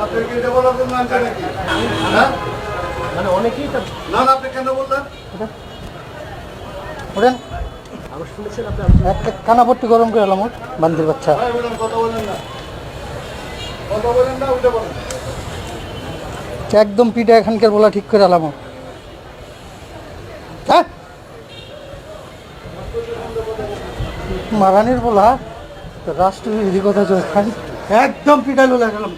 আপনি কি এটা বলার জন্য আনছেন নাকি? হ্যাঁ? মানে অনেকেই তো না না, আপনি কেন বললেন? ওঠেন, আমি শুনেছেন আপনি একটা কানাপট্টি গরম করে এলাম ওর বান্দির বাচ্চা। ভাই বলেন, কথা বলেন না। কথা বলেন না, উঠে বলেন। একদম পিঠা এখানকার বলা ঠিক করে এলাম ওর। হ্যাঁ, মারানির বলা রাষ্ট্রবিরোধী কথা চলছে, একদম পিঠা লোলা গেলাম।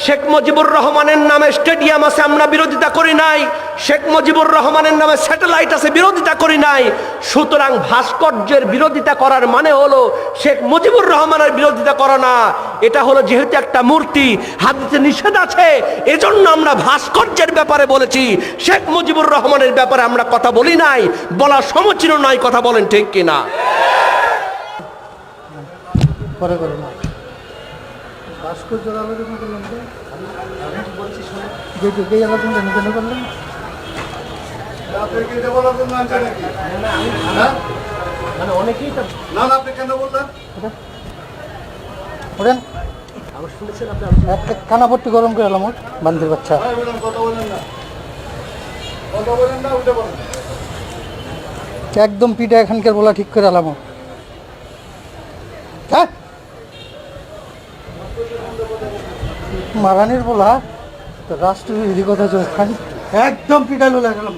শেখ মুজিবুর রহমানের নামে স্টেডিয়াম আছে, আমরা বিরোধিতা করি নাই। শেখ মুজিবুর রহমানের নামে স্যাটেলাইট আছে, বিরোধিতা করি নাই। সুতরাং ভাস্কর্যের বিরোধিতা করার মানে হলো শেখ মুজিবুর রহমানের বিরোধিতা করা না। এটা হলো যেহেতু একটা মূর্তি, হাদিসে নিষেধ আছে, এজন্য আমরা ভাস্কর্যের ব্যাপারে বলেছি। শেখ মুজিবুর রহমানের ব্যাপারে আমরা কথা বলি নাই, বলা সমীচীন নয়। কথা বলেন ঠিক কিনা? পরে করে না ভাস্কর্যের আলোচনা করলাম তো, যেই আলোচনা কেন করলাম? আপনি কি এটা বলার জন্য আনছেন নাকি? হ্যাঁ? মানে অনেকেই তো না না, আপনি কেন বললেন? ওঠেন, আমি শুনেছেন আপনি একটা কানাপট্টি গরম করে এলাম ওর বান্দির বাচ্চা। ভাই বলেন, কথা বলেন না। কথা বলেন না, উঠে বলেন। একদম পিঠা এখানকার বলা ঠিক করে এলাম ওর। হ্যাঁ, মারানির বলা রাষ্ট্রবিরোধী কথা চলছে, একদম পিঠা লোলা গেলাম।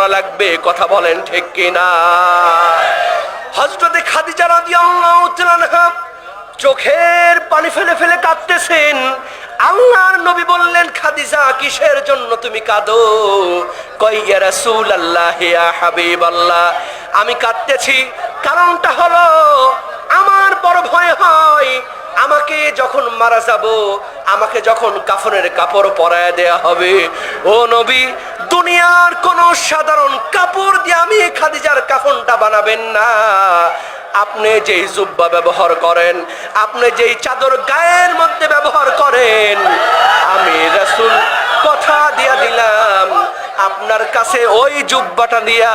করা লাগবে। কথা বলেন ঠিক কিনা? হযরতে খাদিজা রাদিয়াল্লাহু তাআলা আনহা চোখের পানি ফেলে ফেলে কাঁদতেছেন। আল্লাহর নবী বললেন, খাদিজা কিসের জন্য তুমি কাঁদো? কই ইয়া রাসূলুল্লাহ, ইয়া হাবিবাল্লাহ, আমি কাঁদতেছি কারণটা হলো আমার বড় ভয় হয় আমাকে যখন মারা যাব, আমাকে যখন কাফনের কাপড় পরায় দেয়া হবে, ও নবী দুনিয়ার কোন সাধারণ কাপড় দিয়ে আমি খাদিজার কাফনটা বানাবেন না। আপনি যেই জুব্বা ব্যবহার করেন, আপনি যেই চাদর গায়ের মধ্যে ব্যবহার করেন, আমি রাসূল কথা দিয়া দিলাম আপনার কাছে ওই জুব্বাটা দিয়া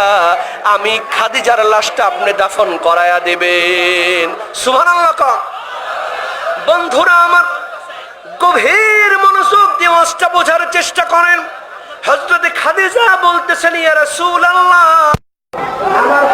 আমি খাদিজার লাশটা আপনি দাফন করায়া দেবেন। সুবহানাল্লাহ। বন্ধুরা আমার, গভীর মনোযোগ দিয়ে ওয়াজটা বোঝার চেষ্টা করেন। হযরতে খাদিজা বলতেছেন, ইয়া রাসূলুল্লাহ, আমার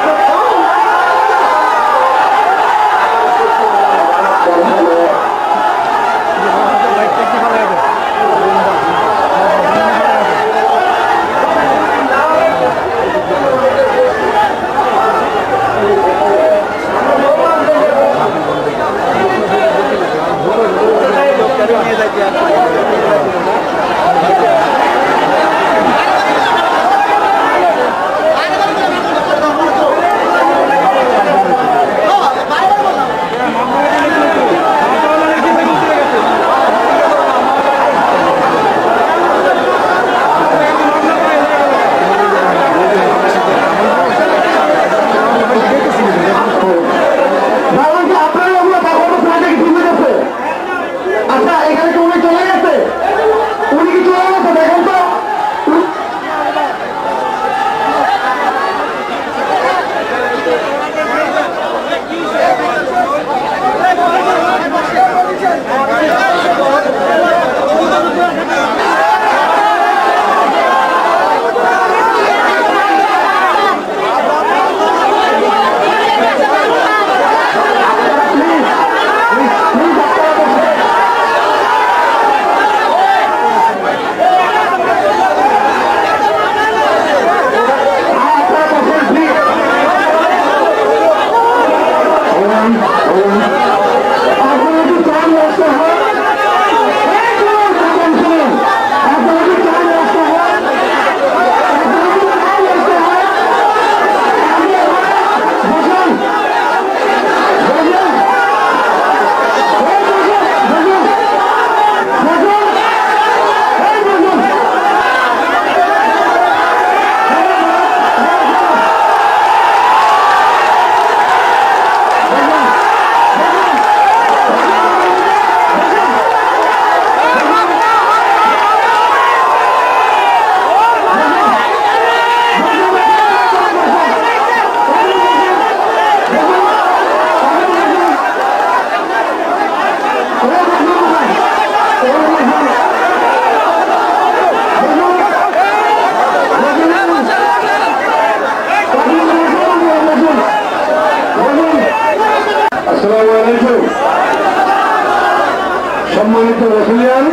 সম্মানিত রসুলিয়ান,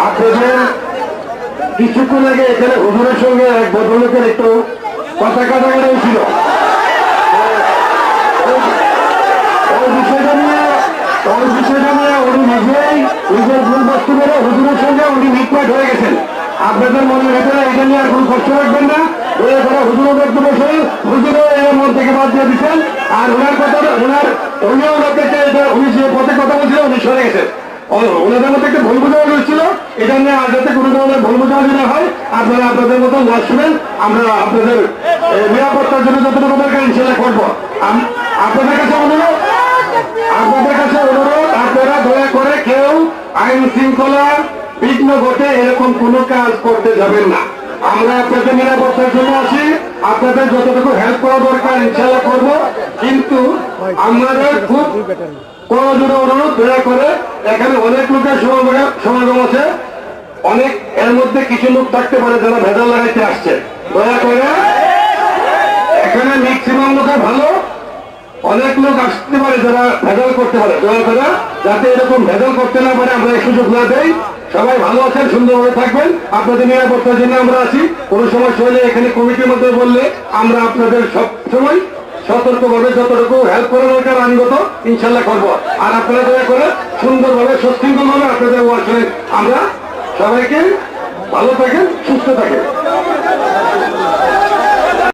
আপনাদের কিছুক্ষণ আগে এখানে হুজুরের সঙ্গে এক ভদ্রলোকের একটু কথা কাটাকাটি ছিল। ওই বিষয়টা নিয়ে উনি নিজেই নিজের ভুল বস্তু করে হুজুরের সঙ্গে উনি মিটমাট হয়ে গেছেন। আপনাদের মনের ভেতরে এটা নিয়ে আর কোনো কষ্ট রাখবেন না। দয়া করে হুজুরের বক্তব্য শুনে হুজুরও এর মন থেকে বাদ দিয়ে দিচ্ছেন। আর ওনার কথা উনিও উনি যে পথে কথা বলছিল উনি সরে গেছেন। ওনাদের মধ্যে একটা ভুল বোঝাবুঝি হচ্ছিল, এটা নিয়ে আর যাতে কোনো ধরনের ভুল বোঝাবুঝি না হয় আপনারা আপনাদের মতো ওয়াজ শুনেন। আমরা আপনাদের নিরাপত্তার জন্য যতটুকু দরকার ইনশাল্লাহ করবো। আপনাদের কাছে অনুরোধ আপনারা দয়া করে কেউ আইন শৃঙ্খলা বিঘ্ন ঘটে এরকম কোনো কাজ করতে যাবেন না। আমরা আপনাদের নিরাপত্তার জন্য আসি, আপনাদের যতটুকু হেল্প করা দরকার ইনশাল্লাহ করবো। কিন্তু আমাদের খুব প্রয়োজনীয় অনুরোধ, দয়া করে এখানে অনেক লোকের সমাগম আছে, অনেক এর মধ্যে কিছু লোক থাকতে পারে যারা ভেজাল লাগাইতে আসছে। দয়া করে এখানে ম্যাক্সিমাম লোকের ভালো, অনেক লোক আসতে পারে যারা ভেজাল করতে পারে। দয়া করে যাতে এরকম ভেজাল করতে না পারে আমরা এই সুযোগ না দেই সবাই ভালো আছেন, সুন্দরভাবে থাকবেন। আপনাদের নিরাপত্তার জন্য আমরা আছি। কোনো সমস্যা হলে এখানে কমিটির মধ্যে বললে আমরা আপনাদের সব সময় সতর্কভাবে যতটুকু হেল্প করা দরকার আইনগত ইনশাল্লাহ করবো। আর আপনারা দয়া করে সুন্দরভাবে সুশৃঙ্খলভাবে আপনাদের ওয়ার্কে আমরা সবাইকে ভালো থাকেন, সুস্থ থাকেন।